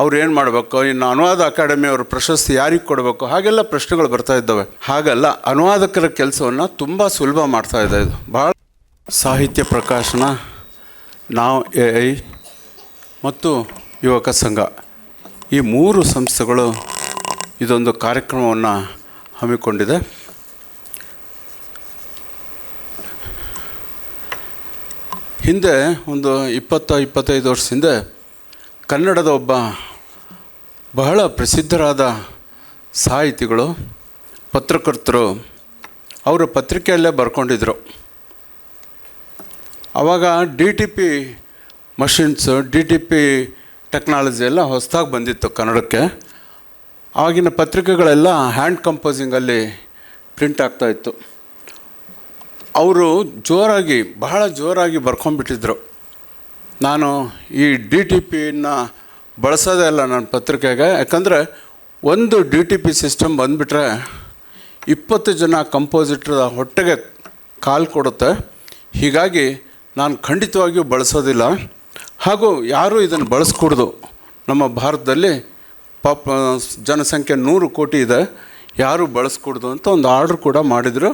ಅವ್ರು ಏನು ಮಾಡಬೇಕು, ಇನ್ನು ಅನುವಾದ ಅಕಾಡೆಮಿ ಅವ್ರ ಪ್ರಶಸ್ತಿ ಯಾರಿಗೆ ಕೊಡಬೇಕು, ಹಾಗೆಲ್ಲ ಪ್ರಶ್ನೆಗಳು ಬರ್ತಾ ಇದ್ದಾವೆ. ಹಾಗಲ್ಲ, ಅನುವಾದಕರ ಕೆಲಸವನ್ನು ತುಂಬ ಸುಲಭ ಮಾಡ್ತಾಯಿದೆ ಇದು. ಭಾಳ ಸಾಹಿತ್ಯ ಪ್ರಕಾಶನ, ನಾವು AI ಮತ್ತು ಯುವಕ ಸಂಘ ಈ 3 ಸಂಸ್ಥೆಗಳು ಇದೊಂದು ಕಾರ್ಯಕ್ರಮವನ್ನು ಹಮ್ಮಿಕೊಂಡಿದೆ. ಹಿಂದೆ ಒಂದು 20-25 ವರ್ಷ ಹಿಂದೆ ಕನ್ನಡದ ಒಬ್ಬ ಬಹಳ ಪ್ರಸಿದ್ಧರಾದ ಸಾಹಿತಿಗಳು, ಪತ್ರಕರ್ತರು ಅವರ ಪತ್ರಿಕೆಯಲ್ಲೇ ಬರ್ಕೊಂಡಿದ್ರು. ಆವಾಗ DTP ಮಷಿನ್ಸು, DTP ಟೆಕ್ನಾಲಜಿ ಎಲ್ಲ ಹೊಸದಾಗಿ ಬಂದಿತ್ತು ಕನ್ನಡಕ್ಕೆ. ಆವಾಗಿನ ಪತ್ರಿಕೆಗಳೆಲ್ಲ ಹ್ಯಾಂಡ್ ಕಂಪೋಸಿಂಗಲ್ಲಿ ಪ್ರಿಂಟ್ ಆಗ್ತಾಯಿತ್ತು. ಅವರು ಬಹಳ ಜೋರಾಗಿ ಬರ್ಕೊಂಡ್ಬಿಟ್ಟಿದ್ರು, ನಾನು ಈ DTPನ ಬಳಸೋದೇ ಇಲ್ಲ ನನ್ನ ಪತ್ರಿಕೆಗೆ. ಯಾಕಂದರೆ ಒಂದು DTP ಸಿಸ್ಟಮ್ ಬಂದುಬಿಟ್ರೆ 20 ಜನ ಕಂಪೋಸಿಟ್ರ ಹೊಟ್ಟೆಗೆ ಕಾಲು ಕೊಡುತ್ತೆ. ಹೀಗಾಗಿ ನಾನು ಖಂಡಿತವಾಗಿಯೂ ಬಳಸೋದಿಲ್ಲ, ಹಾಗೂ ಯಾರೂ ಇದನ್ನು ಬಳಸ್ಕೊಡ್ದು. ನಮ್ಮ ಭಾರತದಲ್ಲಿ ಜನಸಂಖ್ಯೆ 100 ಕೋಟಿ ಇದೆ, ಯಾರೂ ಬಳಸ್ಕೊಡ್ದು ಅಂತ ಒಂದು ಆರ್ಡ್ರ್ ಕೂಡ ಮಾಡಿದರು.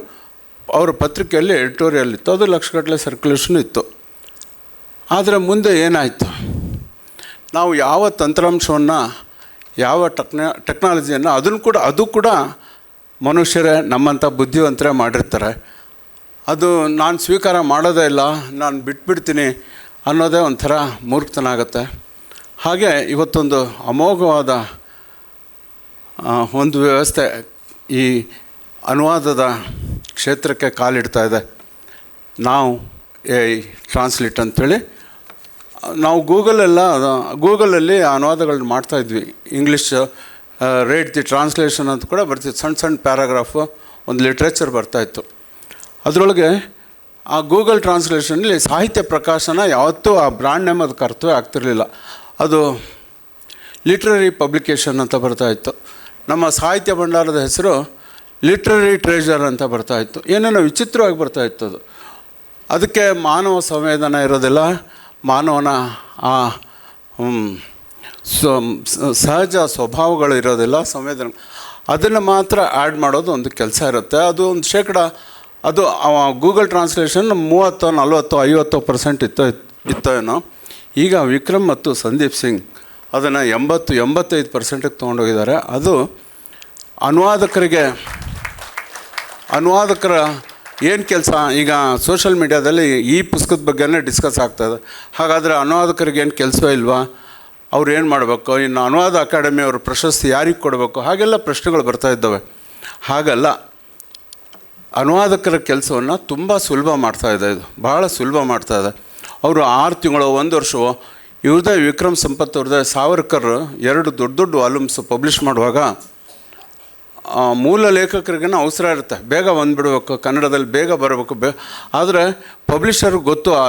ಅವರ ಪತ್ರಿಕೆಯಲ್ಲಿ ಎಡಿಟೋರಿಯಲ್ ಇತ್ತು, ಅದು ಲಕ್ಷಗಟ್ಟಲೆ ಸರ್ಕ್ಯುಲೇಷನ್ ಇತ್ತು. ಆದರೆ ಮುಂದೆ ಏನಾಯಿತು, ನಾವು ಯಾವ ತಂತ್ರಾಂಶವನ್ನು, ಯಾವ ಟೆಕ್ನಾಲಜಿಯನ್ನು ಅದು ಕೂಡ ಮನುಷ್ಯರೇ, ನಮ್ಮಂಥ ಬುದ್ಧಿವಂತರೇ ಮಾಡಿರ್ತಾರೆ. ಅದು ನಾನು ಸ್ವೀಕಾರ ಮಾಡೋದೇ ಇಲ್ಲ, ನಾನು ಬಿಟ್ಬಿಡ್ತೀನಿ ಅನ್ನೋದೇ ಒಂಥರ ಮೂರ್ಖತನ ಆಗುತ್ತೆ. ಹಾಗೆ ಇವತ್ತೊಂದು ಅಮೋಘವಾದ ಒಂದು ವ್ಯವಸ್ಥೆ ಈ ಅನುವಾದದ ಕ್ಷೇತ್ರಕ್ಕೆ ಕಾಲಿಡ್ತಾ ಇದೆ. ನಾವು AI ಟ್ರಾನ್ಸ್ಲೇಟ್ ಅಂಥೇಳಿ ನಾವು ಗೂಗಲಲ್ಲಿ ಅನುವಾದಗಳನ್ನ ಮಾಡ್ತಾಯಿದ್ವಿ. ಇಂಗ್ಲೀಷ್ ರೇಟ್ ದಿ ಟ್ರಾನ್ಸ್ಲೇಷನ್ ಅಂತ ಕೂಡ ಬರ್ತಿತ್ತು, ಸಣ್ಣ ಪ್ಯಾರಾಗ್ರಾಫು, ಒಂದು ಲಿಟ್ರೇಚರ್ ಬರ್ತಾಯಿತ್ತು. ಅದರೊಳಗೆ ಆ ಗೂಗಲ್ ಟ್ರಾನ್ಸ್ಲೇಷನಲ್ಲಿ ಸಾಹಿತ್ಯ ಪ್ರಕಾಶನ ಯಾವತ್ತೂ ಆ ಬ್ರ್ಯಾಂಡ್ ನೇಮ್ ಅದಕ್ಕೆ ಅರ್ಥವೇ ಆಗ್ತಿರಲಿಲ್ಲ. ಅದು ಲಿಟ್ರರಿ ಪಬ್ಲಿಕೇಶನ್ ಅಂತ ಬರ್ತಾಯಿತ್ತು. ನಮ್ಮ ಸಾಹಿತ್ಯ ಭಂಡಾರದ ಹೆಸರು ಲಿಟ್ರರಿ ಟ್ರೆಜರ್ ಅಂತ ಬರ್ತಾಯಿತ್ತು. ಏನೇನೋ ವಿಚಿತ್ರವಾಗಿ ಬರ್ತಾಯಿತ್ತು ಅದು. ಅದಕ್ಕೆ ಮಾನವ ಸಂವೇದನೆ ಇರೋದಿಲ್ಲ, ಮಾನವನ ಆ ಸಹಜ ಸ್ವಭಾವಗಳು ಇರೋದಿಲ್ಲ, ಸಂವೇದನೆ, ಅದನ್ನು ಮಾತ್ರ ಆ್ಯಡ್ ಮಾಡೋದು ಒಂದು ಕೆಲಸ ಇರುತ್ತೆ. ಅದು ಒಂದು ಅದು ಗೂಗಲ್ ಟ್ರಾನ್ಸ್ಲೇಷನ್ 30, 40, 50% ಇತ್ತೋ ಏನೋ. ಈಗ ವಿಕ್ರಮ್ ಮತ್ತು ಸಂದೀಪ್ ಸಿಂಗ್ ಅದನ್ನು 80-85%ಗೆ ತೊಗೊಂಡೋಗಿದ್ದಾರೆ. ಅದು ಅನುವಾದಕರ ಏನು ಕೆಲಸ. ಈಗ ಸೋಷಲ್ ಮೀಡ್ಯಾದಲ್ಲಿ ಈ ಪುಸ್ತಕದ ಬಗ್ಗೆನೇ ಡಿಸ್ಕಸ್ ಆಗ್ತಾಯಿದೆ. ಹಾಗಾದರೆ ಅನುವಾದಕರಿಗೆ ಏನು ಕೆಲಸವೇ ಇಲ್ವಾ, ಅವ್ರು ಏನು ಮಾಡಬೇಕು, ಇನ್ನು ಅನುವಾದ ಅಕಾಡೆಮಿ ಅವ್ರ ಪ್ರಶಸ್ತಿ ಯಾರಿಗೆ ಕೊಡಬೇಕು, ಹಾಗೆಲ್ಲ ಪ್ರಶ್ನೆಗಳು ಬರ್ತಾಯಿದ್ದಾವೆ. ಹಾಗಲ್ಲ, ಅನುವಾದಕರ ಕೆಲಸವನ್ನು ತುಂಬ ಸುಲಭ ಮಾಡ್ತಾಯಿದೆ ಇದು, ಭಾಳ ಸುಲಭ ಮಾಡ್ತಾಯಿದೆ. ಅವರು 6 ತಿಂಗಳು 1 ವರ್ಷವೋ ಇವ್ರದ್ದೇ ವಿಕ್ರಮ್ ಸಂಪತ್ ಅವ್ರದ್ದೇ ಸಾವರ್ಕರ್ 2 ದೊಡ್ಡ ವಾಲ್ಯೂಮ್ಸ್ ಪಬ್ಲಿಷ್ ಮಾಡುವಾಗ ಮೂಲ ಲೇಖಕರಿಗೇ ಅವಸರ ಇರುತ್ತೆ, ಬೇಗ ಬಂದುಬಿಡ್ಬೇಕು, ಕನ್ನಡದಲ್ಲಿ ಬೇಗ ಬರಬೇಕು. ಆದರೆ ಪಬ್ಲಿಷರ್ಗೆ ಗೊತ್ತು, ಆ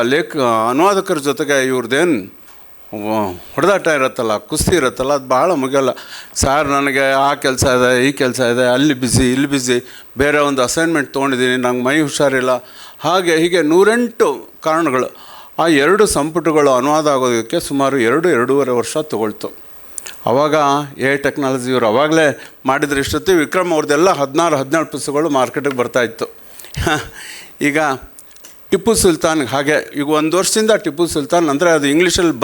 ಅನುವಾದಕರ ಜೊತೆಗೆ ಇವ್ರದ್ದೇನು ಹೊಡೆದಾಟ ಇರುತ್ತಲ್ಲ, ಕುಸ್ತಿ ಇರುತ್ತಲ್ಲ, ಅದು ಭಾಳ ಮುಗಿಯಲ್ಲ. ಸಾರ್ ನನಗೆ ಆ ಕೆಲಸ ಇದೆ, ಈ ಕೆಲಸ ಇದೆ, ಅಲ್ಲಿ ಬ್ಯುಸಿ, ಇಲ್ಲಿ ಬ್ಯುಸಿ, ಬೇರೆ ಒಂದು ಅಸೈನ್ಮೆಂಟ್ ತೊಗೊಂಡಿದ್ದೀನಿ, ನಂಗೆ ಮೈ ಹುಷಾರಿಲ್ಲ, ಹೀಗೆ 108 ಕಾರಣಗಳು. ಆ 2 ಸಂಪುಟಗಳು ಅನುವಾದ ಆಗೋದಕ್ಕೆ ಸುಮಾರು 2-2.5 ವರ್ಷ ತೊಗೊಳ್ತು. ಆವಾಗ AI ಟೆಕ್ನಾಲಜಿ ಇವರು ಆವಾಗಲೇ ಮಾಡಿದ್ರೆ ಇಷ್ಟೊತ್ತಿ ವಿಕ್ರಮ್ ಅವ್ರದ್ದೆಲ್ಲ 16-17 ಪುಸ್ತಕಗಳು ಮಾರ್ಕೆಟಿಗೆ ಬರ್ತಾಯಿತ್ತು. ಈಗ ಟಿಪ್ಪು ಸುಲ್ತಾನ್ಗೆ ಹಾಗೆ ಈಗ 1 ವರ್ಷದಿಂದ ಟಿಪ್ಪು ಸುಲ್ತಾನ್ ಅಂದರೆ ಅದು ಇಂಗ್ಲೀಷಲ್ಲಿ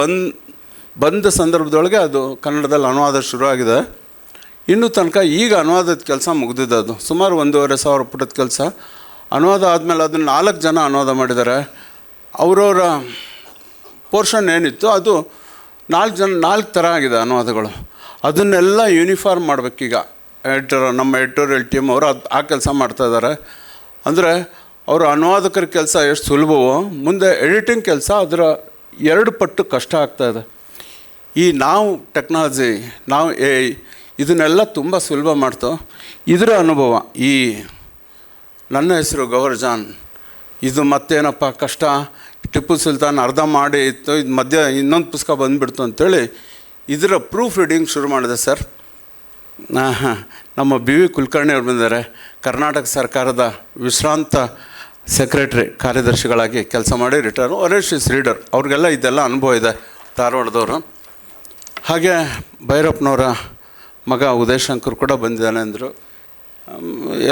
ಬಂದ ಸಂದರ್ಭದೊಳಗೆ ಅದು ಕನ್ನಡದಲ್ಲಿ ಅನುವಾದ ಶುರುವಾಗಿದೆ. ಇನ್ನೂ ತನಕ ಈಗ ಅನುವಾದದ ಕೆಲಸ ಮುಗಿದಿದೆ. ಅದು ಸುಮಾರು 1,500 ಪುಟದ ಕೆಲಸ. ಅನುವಾದ ಆದಮೇಲೆ ಅದನ್ನು 4 ಜನ ಅನುವಾದ ಮಾಡಿದ್ದಾರೆ. ಅವರವರ ಪೋರ್ಷನ್ ಏನಿತ್ತು ಅದು 4 ಥರ ಆಗಿದೆ ಅನುವಾದಗಳು. ಅದನ್ನೆಲ್ಲ ಯೂನಿಫಾರ್ಮ್ ಮಾಡಬೇಕೀಗ ನಮ್ಮ ಎಡಿಟೋರಿಯಲ್ ಟೀಮ್ ಅವರು ಆ ಕೆಲಸ ಮಾಡ್ತಾಯಿದ್ದಾರೆ. ಅಂದರೆ ಅವರು ಅನುವಾದಕರ ಕೆಲಸ ಎಷ್ಟು ಸುಲಭವೋ ಮುಂದೆ ಎಡಿಟಿಂಗ್ ಕೆಲಸ ಅದರ 2 ಪಟ್ಟು ಕಷ್ಟ ಆಗ್ತಾಯಿದೆ. ಈ ನಾವು ಟೆಕ್ನಾಲಜಿ, ನಾವು AI ಇದನ್ನೆಲ್ಲ ತುಂಬ ಸುಲಭ ಮಾಡ್ತು. ಇದರ ಅನುಭವ, ಈ ನನ್ನ ಹೆಸರು ಗೌರ್ಜಾನ್, ಇದು ಮತ್ತೇನಪ್ಪ ಕಷ್ಟ, ಟಿಪ್ಪು ಸುಲ್ತಾನ್ ಅರ್ಧ ಮಾಡಿ ಇತ್ತು, ಇದು ಮಧ್ಯೆ ಇನ್ನೊಂದು ಪುಸ್ತಕ ಬಂದುಬಿಡ್ತು ಅಂಥೇಳಿ ಇದರ ಪ್ರೂಫ್ ರೀಡಿಂಗ್ ಶುರು ಮಾಡಿದೆ ಸರ್. ನಮ್ಮ BV ಕುಲಕರ್ಣಿ ಅವ್ರು ಬಂದಿದ್ದಾರೆ, ಕರ್ನಾಟಕ ಸರ್ಕಾರದ ವಿಶ್ರಾಂತ ಸೆಕ್ರೆಟ್ರಿ ಕಾರ್ಯದರ್ಶಿಗಳಾಗಿ ಕೆಲಸ ಮಾಡಿ ರಿಟೈರ್. ಒರೇಶ್ ಇಸ್ ರೀಡರ್, ಅವ್ರಿಗೆಲ್ಲ ಇದೆಲ್ಲ ಅನುಭವ ಇದೆ, ಧಾರವಾಡದವರು. ಹಾಗೆ ಭೈರಪ್ಪನವರ ಮಗ ಉದಯ್ ಶಂಕರ್ ಕೂಡ ಬಂದಿದ್ದಾನೆ ಅಂದರು.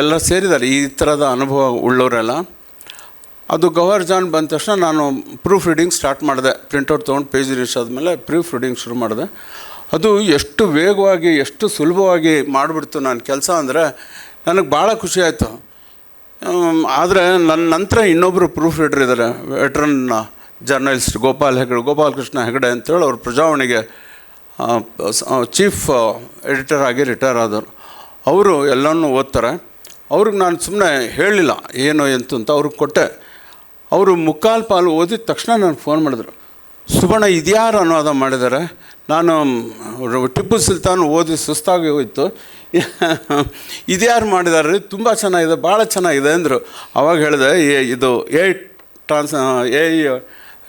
ಎಲ್ಲ ಸೇರಿದ್ದಾರೆ ಈ ಥರದ ಅನುಭವ ಉಳ್ಳವರೆಲ್ಲ. ಅದು ಗೌಹರ್ ಜಾನ್ ಬಂದ ತಕ್ಷಣ ನಾನು ಪ್ರೂಫ್ ರೀಡಿಂಗ್ ಸ್ಟಾರ್ಟ್ ಮಾಡಿದೆ. ಪ್ರಿಂಟೌಟ್ ತೊಗೊಂಡು ಪೇಜ್ ರೀಚ್ ಆದಮೇಲೆ ಪ್ರೂಫ್ ರೀಡಿಂಗ್ ಶುರು ಮಾಡಿದೆ. ಅದು ಎಷ್ಟು ವೇಗವಾಗಿ ಎಷ್ಟು ಸುಲಭವಾಗಿ ಮಾಡಿಬಿಡ್ತು ನನ್ನ ಕೆಲಸ ಅಂದರೆ ನನಗೆ ಭಾಳ ಖುಷಿ ಆಯಿತು. ಆದರೆ ನನ್ನ ನಂತರ ಇನ್ನೊಬ್ಬರು ಪ್ರೂಫ್ ರೀಡರ್ ಇದ್ದಾರೆ, ವೆಟ್ರನ್ ಜರ್ನಲಿಸ್ಟ್ ಗೋಪಾಲಕೃಷ್ಣ ಹೆಗಡೆ ಅಂತೇಳಿ ಅವ್ರು ಪ್ರಜಾವಾಣಿಗೆ ಚೀಫ್ ಎಡಿಟರ್ ಆಗಿ ರಿಟೈರ್ ಆದವರು. ಅವರು ಎಲ್ಲನೂ ಓದ್ತಾರೆ. ಅವ್ರಿಗೆ ನಾನು ಸುಮ್ಮನೆ ಹೇಳಲಿಲ್ಲ ಏನು ಎಂತು ಅಂತ ಅವ್ರಿಗೆ ಕೊಟ್ಟೆ. ಅವರು ಮುಕ್ಕಾಲು ಪಾಲು ಓದಿದ ತಕ್ಷಣ ನಾನು ಫೋನ್ ಮಾಡಿದ್ರು, ಸುಬಣ್ಣ ಇದ್ಯಾರು ಅನುವಾದ ಮಾಡಿದ್ದಾರೆ, ನಾನು ಟಿಪ್ಪು ಸುಲ್ತಾನ್ ಓದಿ ಸುಸ್ತಾಗಿ ಹೋಯಿತು, ಇದ್ಯಾರು ಮಾಡಿದ್ದಾರೆ ರೀ, ತುಂಬ ಚೆನ್ನಾಗಿದೆ, ಭಾಳ ಚೆನ್ನಾಗಿದೆ ಅಂದರು. ಆವಾಗ ಹೇಳಿದೆ ಇದು ಎ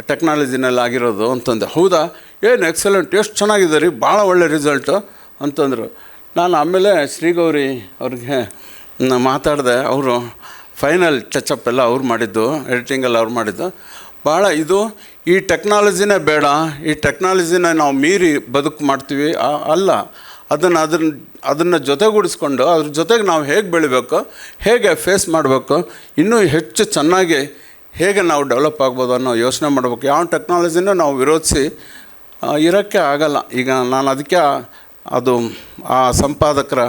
ಟೆಕ್ನಾಲಜಿನಲ್ಲಿ ಆಗಿರೋದು ಅಂತಂದೆ. ಹೌದಾ, ಏನು ಎಕ್ಸಲೆಂಟ್, ಎಷ್ಟು ಚೆನ್ನಾಗಿದೆ ರೀ, ಭಾಳ ಒಳ್ಳೆ ರಿಸಲ್ಟು ಅಂತಂದರು. ನಾನು ಆಮೇಲೆ ಶ್ರೀಗೌರಿ ಅವ್ರಿಗೆ ಮಾತಾಡಿದೆ. ಅವರು ಫೈನಲ್ ಟಚಪ್ ಎಲ್ಲ ಅವ್ರು ಮಾಡಿದ್ದು, ಎಡಿಟಿಂಗೆಲ್ಲ ಅವ್ರು ಮಾಡಿದ್ದು. ಭಾಳ ಇದು ಈ ಟೆಕ್ನಾಲಜಿನೇ ಬೇಡ, ಈ ಟೆಕ್ನಾಲಜಿನ ನಾವು ಮೀರಿ ಬದುಕು ಮಾಡ್ತೀವಿ ಅಲ್ಲ, ಅದನ್ನು ಜೊತೆಗೂಡಿಸ್ಕೊಂಡು ಅದ್ರ ಜೊತೆಗೆ ನಾವು ಹೇಗೆ ಬೆಳಿಬೇಕು, ಹೇಗೆ ಫೇಸ್ ಮಾಡಬೇಕು, ಇನ್ನೂ ಹೆಚ್ಚು ಚೆನ್ನಾಗಿ ಹೇಗೆ ನಾವು ಡೆವಲಪ್ ಆಗ್ಬೋದು ಅನ್ನೋ ಯೋಚನೆ ಮಾಡಬೇಕು. ಯಾವ ಟೆಕ್ನಾಲಜಿನ ನಾವು ವಿರೋಧಿಸಿ ಇರೋಕ್ಕೆ ಆಗಲ್ಲ. ಈಗ ನಾನು ಅದಕ್ಕೆ ಅದು ಆ ಸಂಪಾದಕರ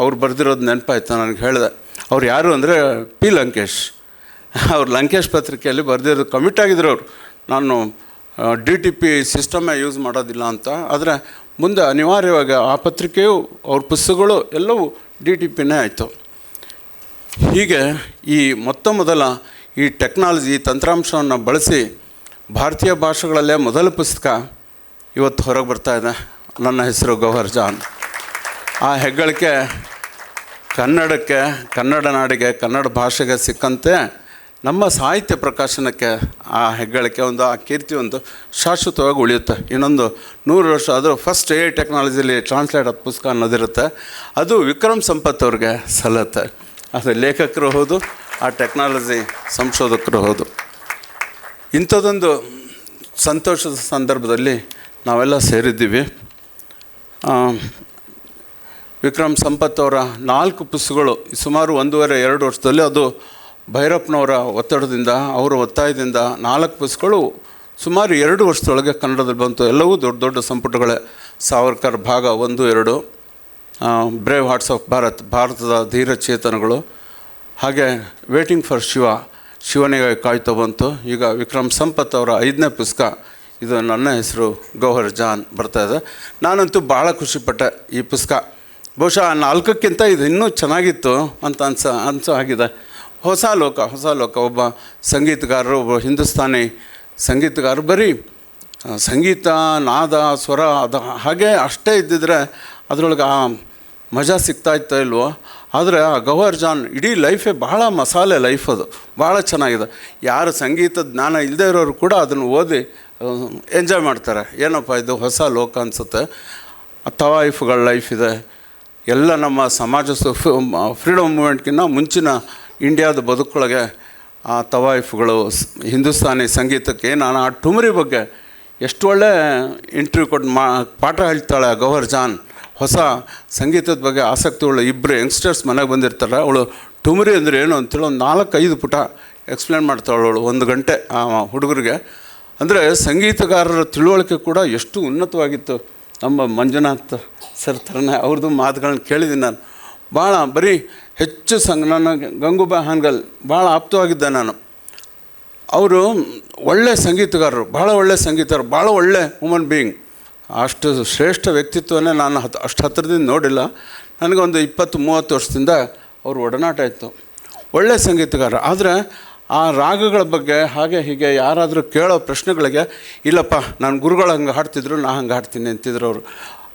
ಅವ್ರು ಬರೆದಿರೋದು ನೆನಪಾಯ್ತು. ನನಗೆ ಹೇಳಿದೆ, ಅವ್ರು ಯಾರು ಅಂದರೆ ಪಿ ಲಂಕೇಶ್. ಅವ್ರು ಲಂಕೇಶ್ ಪತ್ರಿಕೆಯಲ್ಲಿ ಬರೆದಿರೋದು ಕಮಿಟ್ ಆಗಿದ್ರು ಅವರು, ನಾನು DTP ಸಿಸ್ಟಮೇ ಯೂಸ್ ಮಾಡೋದಿಲ್ಲ ಅಂತ. ಆದರೆ ಮುಂದೆ ಅನಿವಾರ್ಯವಾಗಿ ಆ ಪತ್ರಿಕೆಯು ಅವ್ರ ಪುಸ್ತಕಗಳು ಎಲ್ಲವೂ DTPನೇ ಆಯಿತು. ಹೀಗೆ ಈ ಮೊದಲ ಈ ಟೆಕ್ನಾಲಜಿ ತಂತ್ರಾಂಶವನ್ನು ಬಳಸಿ ಭಾರತೀಯ ಭಾಷೆಗಳಲ್ಲೇ ಮೊದಲ ಪುಸ್ತಕ ಇವತ್ತು ಹೊರಗೆ ಬರ್ತಾಯಿದೆ. ನನ್ನ ಹೆಸರು ಗೌಹರ್ ಜಾನ್. ಆ ಹೆಗ್ಗಳಿಕೆ ಕನ್ನಡಕ್ಕೆ, ಕನ್ನಡ ನಾಡಿಗೆ, ಕನ್ನಡ ಭಾಷೆಗೆ ಸಿಕ್ಕಂತೆ ನಮ್ಮ ಸಾಹಿತ್ಯ ಪ್ರಕಾಶನಕ್ಕೆ ಆ ಹೆಗ್ಗಳಿಕೆ ಆ ಕೀರ್ತಿ ಶಾಶ್ವತವಾಗಿ ಉಳಿಯುತ್ತೆ. ಇನ್ನೊಂದು 100 ವರ್ಷ ಆದರೂ ಫಸ್ಟ್ AI ಟೆಕ್ನಾಲಜಿಲಿ ಟ್ರಾನ್ಸ್ಲೇಟ್ ಆದ ಪುಸ್ತಕ ಅನ್ನೋದಿರುತ್ತೆ. ಅದು ವಿಕ್ರಮ್ ಸಂಪತ್ ಅವ್ರಿಗೆ ಸಲ್ಲತ್ತೆ. ಅದು ಲೇಖಕರು ಹೌದು, ಆ ಟೆಕ್ನಾಲಜಿ ಸಂಶೋಧಕರು ಹೌದು. ಇಂಥದ್ದೊಂದು ಸಂತೋಷದ ಸಂದರ್ಭದಲ್ಲಿ ನಾವೆಲ್ಲ ಸೇರಿದ್ದೀವಿ. ವಿಕ್ರಮ್ ಸಂಪತ್ ಅವರ 4 ಪುಸ್ತಕಗಳು ಸುಮಾರು 1.5-2 ವರ್ಷದಲ್ಲಿ, ಅದು ಭೈರಪ್ಪನವರ ಒತ್ತಡದಿಂದ, ಅವರ ಒತ್ತಾಯದಿಂದ 4 ಪುಸ್ತಕಗಳು ಸುಮಾರು 2 ವರ್ಷದೊಳಗೆ ಕನ್ನಡದಲ್ಲಿ ಬಂತು. ಎಲ್ಲವೂ ದೊಡ್ಡ ದೊಡ್ಡ ಸಂಪುಟಗಳೇ. ಸಾವರ್ಕರ್ ಭಾಗ 1, 2, ಬ್ರೇವ್ ಹಾರ್ಟ್ಸ್ ಆಫ್ ಭಾರತದ ಧೀರ ಚೇತನಗಳು, ಹಾಗೆ ವೇಟಿಂಗ್ ಫಾರ್ ಶಿವನಿಗೆ ಕಾಯ್ತಾ ಬಂತು. ಈಗ ವಿಕ್ರಮ್ ಸಂಪತ್ ಅವರ 5ನೇ ಪುಸ್ತಕ, ಇದು ನನ್ನ ಹೆಸರು ಗೌಹರ್ ಜಾನ್ ಬರ್ತಾಯಿದೆ. ನಾನಂತೂ ಭಾಳ ಖುಷಿಪಟ್ಟೆ. ಈ ಪುಸ್ತಕ ಬಹುಶಃ 4ಕ್ಕಿಂತ ಇದು ಇನ್ನೂ ಚೆನ್ನಾಗಿತ್ತು ಅಂತ ಅನಿಸೋ ಆಗಿದೆ. ಹೊಸ ಲೋಕ. ಒಬ್ಬ ಸಂಗೀತಗಾರರು, ಒಬ್ಬ ಹಿಂದೂಸ್ತಾನಿ ಸಂಗೀತಗಾರರು ಬರೀ ಸಂಗೀತ, ನಾದ, ಸ್ವರ ಅದು ಹಾಗೆ ಅಷ್ಟೇ ಇದ್ದಿದ್ರೆ ಅದರೊಳಗೆ ಆ ಮಜಾ ಸಿಗ್ತಾಯಿತ್ತೋ ಇಲ್ವೋ. ಆದರೆ ಆ ಗೌಹರ್ ಜಾನ್ ಇಡೀ ಲೈಫೇ ಭಾಳ ಮಸಾಲೆ ಲೈಫ್. ಅದು ಭಾಳ ಚೆನ್ನಾಗಿದೆ. ಯಾರು ಸಂಗೀತ ಜ್ಞಾನ ಇಲ್ಲದೇ ಇರೋರು ಕೂಡ ಅದನ್ನು ಓದಿ ಎಂಜಾಯ್ ಮಾಡ್ತಾರೆ. ಏನಪ್ಪ ಇದು ಹೊಸ ಲೋಕ ಅನಿಸುತ್ತೆ. ತವಾಯಿಫ್ಗಳ ಲೈಫ್ ಇದೆ. ಎಲ್ಲ ನಮ್ಮ ಸಮಾಜ ಫ್ರೀಡಮ್ ಮೂಮೆಂಟ್ಗಿಂತ ಮುಂಚಿನ ಇಂಡಿಯಾದ ಬದುಕೊಳಗೆ ಆ ತವಾಯಿಫ್ಗಳು, ಹಿಂದೂಸ್ತಾನಿ ಸಂಗೀತಕ್ಕೆ. ನಾನು ಆ ಠುಮರಿ ಬಗ್ಗೆ ಎಷ್ಟು ಒಳ್ಳೆ ಇಂಟರ್ವ್ಯೂ ಕೊಟ್ಟು ಪಾಠ ಹೇಳ್ತಾಳೆ ಗೌಹರ್ ಜಾನ್. ಹೊಸ ಸಂಗೀತದ ಬಗ್ಗೆ ಆಸಕ್ತಿ ಉಳ್ಳ 2 ಯಂಗ್ಸ್ಟರ್ಸ್ ಮನೆಗೆ ಬಂದಿರ್ತಾರೆ. ಅವಳು ಠುಮರಿ ಅಂದರೆ ಏನು ಅಂತೇಳಿ ಒಂದು 4-5 ಪುಟ ಎಕ್ಸ್ಪ್ಲೇನ್ ಮಾಡ್ತಾಳೆ ಅವಳು 1 ಗಂಟೆ ಆ ಹುಡುಗರಿಗೆ. ಅಂದರೆ ಸಂಗೀತಗಾರರ ತಿಳುವಳಿಕೆ ಕೂಡ ಎಷ್ಟು ಉನ್ನತವಾಗಿತ್ತು. ನಮ್ಮ ಮಂಜುನಾಥ್ ಸರ್ ಥರನೇ ಅವ್ರದ್ದು ಮಾತುಗಳನ್ನ ಕೇಳಿದ್ದೀನಿ ನಾನು. ಭಾಳ ಬರೀ ಹೆಚ್ಚು ನನ್ನ ಗಂಗೂಬಾಯಿ ಹಾನ್ಗಲ್ ಭಾಳ ಆಪ್ತವಾಗಿದ್ದೆ ನಾನು. ಅವರು ಒಳ್ಳೆ ಸಂಗೀತಗಾರರು, ಭಾಳ ಒಳ್ಳೆ ಸಂಗೀತಗಾರರು, ಭಾಳ ಒಳ್ಳೆ ಹ್ಯೂಮನ್ ಬೀಯಿಂಗ್. ಅಷ್ಟು ಶ್ರೇಷ್ಠ ವ್ಯಕ್ತಿತ್ವನೇ ನಾನು ಅಷ್ಟು ಹತ್ತಿರದಿಂದ ನೋಡಿಲ್ಲ. ನನಗೊಂದು 20-30 ವರ್ಷದಿಂದ ಅವ್ರ ಒಡನಾಟ ಇತ್ತು. ಒಳ್ಳೆ ಸಂಗೀತಗಾರ. ಆದರೆ ಆ ರಾಗಗಳ ಬಗ್ಗೆ ಹಾಗೆ ಹೀಗೆ ಯಾರಾದರೂ ಕೇಳೋ ಪ್ರಶ್ನೆಗಳಿಗೆ, ಇಲ್ಲಪ್ಪ ನನ್ನ ಗುರುಗಳು ಹಂಗೆ ಹಾಡ್ತಿದ್ರು, ನಾ ಹಂಗೆ ಹಾಡ್ತೀನಿ ಅಂತಿದ್ರು ಅವರು.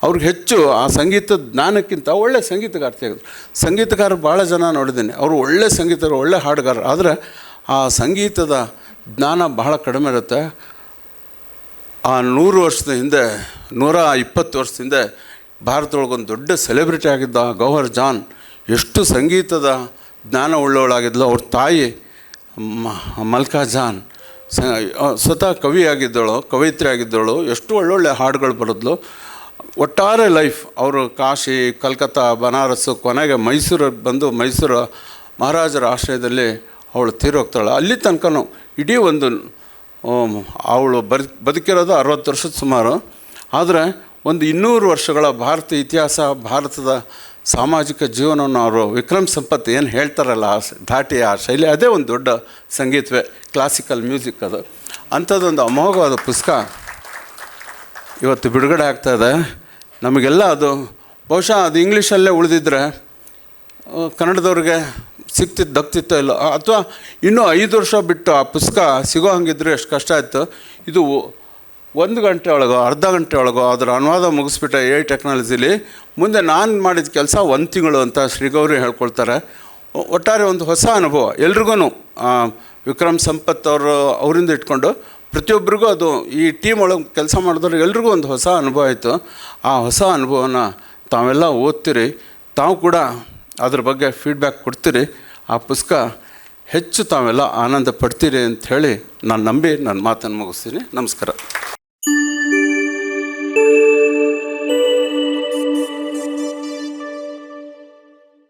ಅವ್ರಿಗೆ ಹೆಚ್ಚು ಆ ಸಂಗೀತದ ಜ್ಞಾನಕ್ಕಿಂತ ಒಳ್ಳೆ ಸಂಗೀತಗಾರ್ತಿಯಾಗಿದ್ರು. ಸಂಗೀತಗಾರರು ಭಾಳ ಜನ ನೋಡಿದ್ದೀನಿ, ಅವರು ಒಳ್ಳೆ ಸಂಗೀತಗಾರರು, ಒಳ್ಳೆ ಹಾಡುಗಾರರು. ಆದರೆ ಆ ಸಂಗೀತದ ಜ್ಞಾನ ಬಹಳ ಕಡಿಮೆ ಇರುತ್ತೆ. ಆ 100 ವರ್ಷದ ಹಿಂದೆ, 120 ವರ್ಷದ ಹಿಂದೆ ಭಾರತದೊಳಗೊಂದು ದೊಡ್ಡ ಸೆಲೆಬ್ರಿಟಿ ಆಗಿದ್ದ ಗೌಹರ್ ಜಾನ್ ಎಷ್ಟು ಸಂಗೀತದ ಜ್ಞಾನ ಉಳ್ಳವಳಾಗಿದ್ಲು. ಅವ್ರ ತಾಯಿ ಮಲ್ಕಾ ಜಾನ್ ಸ್ವತಃ ಕವಿಯಾಗಿದ್ದಳು, ಕವಯಿತ್ರಿ ಆಗಿದ್ದಳು, ಎಷ್ಟು ಒಳ್ಳೊಳ್ಳೆ ಹಾಡುಗಳು ಬರೆದ್ಲು. ಒಟ್ಟಾರೆ ಲೈಫ್ ಅವರು ಕಾಶಿ, ಕಲ್ಕತ್ತಾ, ಬನಾರಸ್ಸು, ಕೊನೆಗೆ ಮೈಸೂರಿಗೆ ಬಂದು ಮೈಸೂರು ಮಹಾರಾಜರ ಆಶ್ರಯದಲ್ಲಿ ಅವಳು ತೀರೋಗ್ತಾಳೆ. ಅಲ್ಲಿ ತನಕನೂ ಇಡೀ ಒಂದು ಅವಳು ಬದುಕಿರೋದು 60 ವರ್ಷದ ಸುಮಾರು. ಆದರೆ ಒಂದು 200 ವರ್ಷಗಳ ಭಾರತ ಇತಿಹಾಸ, ಭಾರತದ ಸಾಮಾಜಿಕ ಜೀವನವನ್ನು ಅವರು ವಿಕ್ರಮ್ ಸಂಪತ್ ಏನು ಹೇಳ್ತಾರಲ್ಲ ಧಾಟಿ, ಆ ಶೈಲಿ, ಅದೇ ಒಂದು ದೊಡ್ಡ ಸಂಗೀತವೇ, ಕ್ಲಾಸಿಕಲ್ ಮ್ಯೂಸಿಕ್ ಅದು. ಅಂಥದ್ದೊಂದು ಅಮೋಘವಾದ ಪುಸ್ತಕ ಇವತ್ತು ಬಿಡುಗಡೆ ಆಗ್ತಾಯಿದೆ. ನಮಗೆಲ್ಲ ಅದು ಬಹುಶಃ ಅದು ಇಂಗ್ಲೀಷಲ್ಲೇ ಉಳಿದಿದ್ರೆ ಕನ್ನಡದವ್ರಿಗೆ ದಕ್ತಿತ್ತೋ ಇಲ್ಲ, ಅಥವಾ ಇನ್ನೂ 5 ವರ್ಷ ಬಿಟ್ಟು ಆ ಪುಸ್ತಕ ಸಿಗೋ ಹಂಗಿದ್ರೆ ಎಷ್ಟು ಕಷ್ಟ ಆಯಿತು. ಇದು 1 ಗಂಟೆ ಒಳಗೋ ಅರ್ಧ ಗಂಟೆ ಒಳಗೋ ಅದರ ಅನುವಾದ ಮುಗಿಸ್ಬಿಟ್ಟೆ AI ಟೆಕ್ನಾಲಜಿಲಿ. ಮುಂದೆ ನಾನು ಮಾಡಿದ ಕೆಲಸ 1 ತಿಂಗಳು ಅಂತ ಶ್ರೀಗೌರಿ ಹೇಳ್ಕೊಳ್ತಾರೆ. ಒಟ್ಟಾರೆ ಒಂದು ಹೊಸ ಅನುಭವ ಎಲ್ರಿಗೂ, ವಿಕ್ರಮ್ ಸಂಪತ್ ಅವರಿಂದ ಇಟ್ಕೊಂಡು ಪ್ರತಿಯೊಬ್ಬರಿಗೂ ಅದು ಈ ಟೀಮ್ ಒಳಗೆ ಕೆಲಸ ಮಾಡಿದವ್ರು ಎಲ್ರಿಗೂ ಒಂದು ಹೊಸ ಅನುಭವ ಆಯಿತು. ಆ ಹೊಸ ಅನುಭವನ ತಾವೆಲ್ಲ ಓದ್ತೀರಿ, ತಾವು ಕೂಡ ಅದ್ರ ಬಗ್ಗೆ ಫೀಡ್ಬ್ಯಾಕ್ ಕೊಡ್ತೀರಿ. ಆ ಪುಸ್ತಕ ಹೆಚ್ಚು ತಾವೆಲ್ಲ ಆನಂದ ಪಡ್ತೀರಿ ಅಂಥೇಳಿ ನಾನು ನಂಬಿ ನನ್ನ ಮಾತನ್ನು ಮುಗಿಸ್ತೀನಿ. ನಮಸ್ಕಾರ.